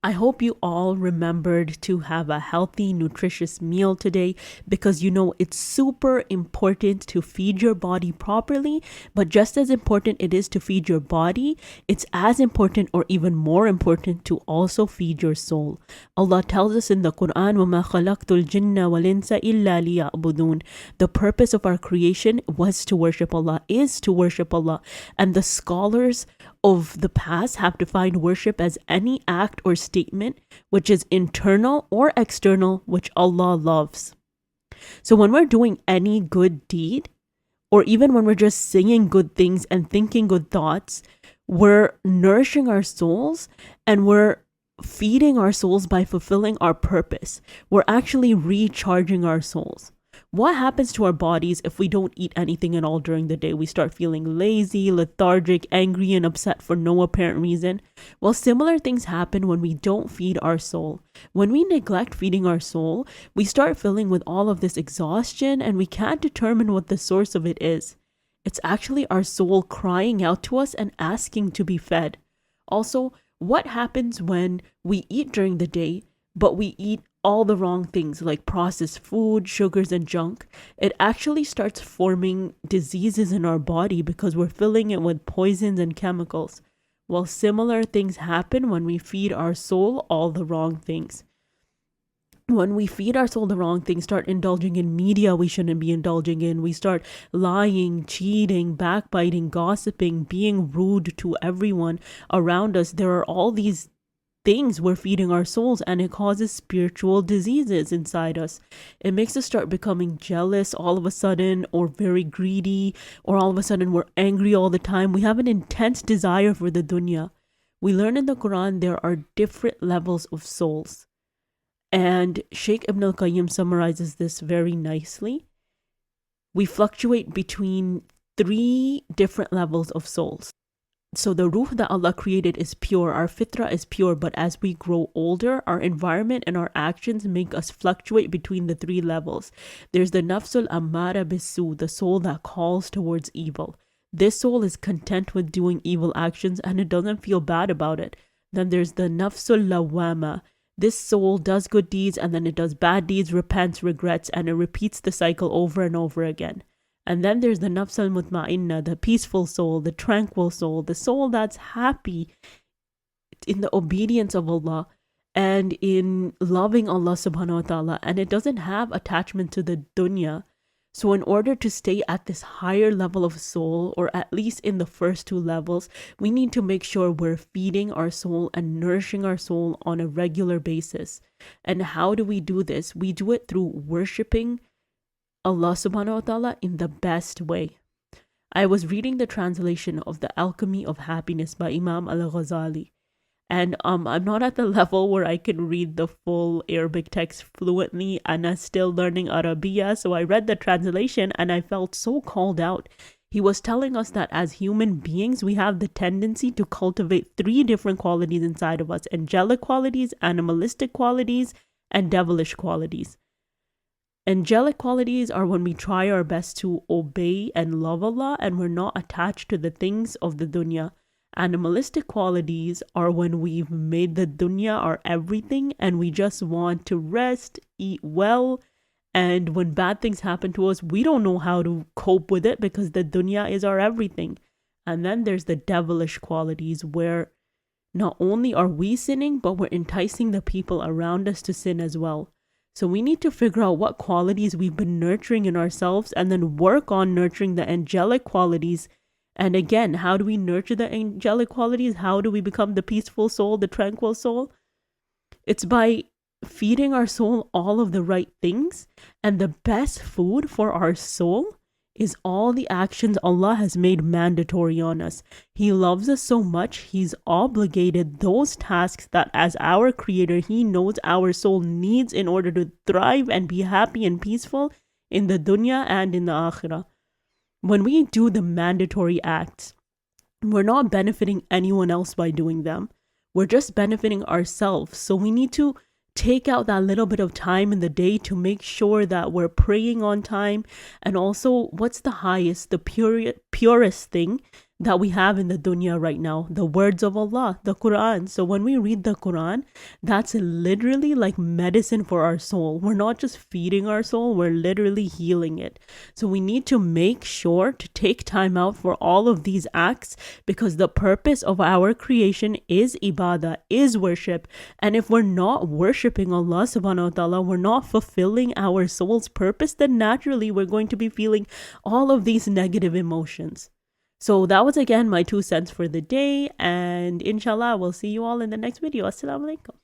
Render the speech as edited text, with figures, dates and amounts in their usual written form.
I hope you all remembered to have a healthy, nutritious meal today because it's super important to feed your body properly. But just as important it is to feed your body, it's as important or even more important to also feed your soul. Allah tells us in the Quran, وَمَا خَلَقْتُ الْجِنَّ وَالْإِنسَ إِلَّا لِيَعْبُدُونَ. The purpose of our creation was to worship Allah, is to worship Allah. And the scholars of the past have defined worship as any act or statement which is internal or external, which Allah loves. So when we're doing any good deed, or even when we're just saying good things and thinking good thoughts, we're nourishing our souls and we're feeding our souls by fulfilling our purpose. We're actually recharging our souls. What happens to our bodies if we don't eat anything at all during the day? We start feeling lazy, lethargic, angry, and upset for no apparent reason. Well, similar things happen when we don't feed our soul. When we neglect feeding our soul, we start feeling with all of this exhaustion and we can't determine what the source of it is. It's actually our soul crying out to us and asking to be fed. Also, what happens when we eat during the day, but we eat all the wrong things like processed food, sugars, and junk? It actually starts forming diseases in our body because we're filling it with poisons and chemicals. Well, similar things happen when we feed our soul all the wrong things. When we feed our soul the wrong things, start indulging in media we shouldn't be indulging in, we start lying, cheating, backbiting, gossiping, being rude to everyone around us. There are all these things we're feeding our souls, and it causes spiritual diseases inside us. It makes us start becoming jealous all of a sudden, or very greedy, or all of a sudden we're angry all the time. We have an intense desire for the dunya. We learn in the Quran there are different levels of souls. And Sheikh Ibn al-Qayyim summarizes this very nicely. We fluctuate between 3 different levels of souls. So the ruh that Allah created is pure, our fitrah is pure, but as we grow older, our environment and our actions make us fluctuate between the 3 levels. There's the nafsul ammara bisu, the soul that calls towards evil. This soul is content with doing evil actions and it doesn't feel bad about it. Then there's the nafsul lawama. This soul does good deeds and then it does bad deeds, repents, regrets, and it repeats the cycle over and over again. And then there's the nafs al-mutma'inna, the peaceful soul, the tranquil soul, the soul that's happy in the obedience of Allah and in loving Allah subhanahu wa ta'ala, and it doesn't have attachment to the dunya. So in order to stay at this higher level of soul, or at least in the first 2 levels, we need to make sure we're feeding our soul and nourishing our soul on a regular basis. And how do we do this? We do it through worshiping Allah subhanahu wa ta'ala in the best way. I was reading the translation of The Alchemy of Happiness by Imam al-Ghazali. And I'm not at the level where I can read the full Arabic text fluently, and I'm still learning Arabiya. So I read the translation and I felt so called out. He was telling us that as human beings, we have the tendency to cultivate 3 different qualities inside of us: angelic qualities, animalistic qualities, and devilish qualities. Angelic qualities are when we try our best to obey and love Allah and we're not attached to the things of the dunya. Animalistic qualities are when we've made the dunya our everything and we just want to rest, eat well, and when bad things happen to us, we don't know how to cope with it because the dunya is our everything. And then there's the devilish qualities where not only are we sinning, but we're enticing the people around us to sin as well. So we need to figure out what qualities we've been nurturing in ourselves and then work on nurturing the angelic qualities. And again, how do we nurture the angelic qualities? How do we become the peaceful soul, the tranquil soul? It's by feeding our soul all of the right things. And the best food for our soul is all the actions Allah has made mandatory on us. He loves us so much, He's obligated those tasks that as our creator, He knows our soul needs in order to thrive and be happy and peaceful in the dunya and in the akhirah. When we do the mandatory acts, we're not benefiting anyone else by doing them. We're just benefiting ourselves. So we need to take out that little bit of time in the day to make sure that we're praying on time. And also, what's the highest, the purest thing that we have in the dunya right now, the words of Allah, the Quran. So when we read the Quran, that's literally like medicine for our soul. We're not just feeding our soul, we're literally healing it. So we need to make sure to take time out for all of these acts, because the purpose of our creation is ibadah, is worship. And if we're not worshiping Allah subhanahu wa ta'ala, we're not fulfilling our soul's purpose, then naturally we're going to be feeling all of these negative emotions. So that was again my 2 cents for the day, and inshallah we'll see you all in the next video. Assalamu alaikum.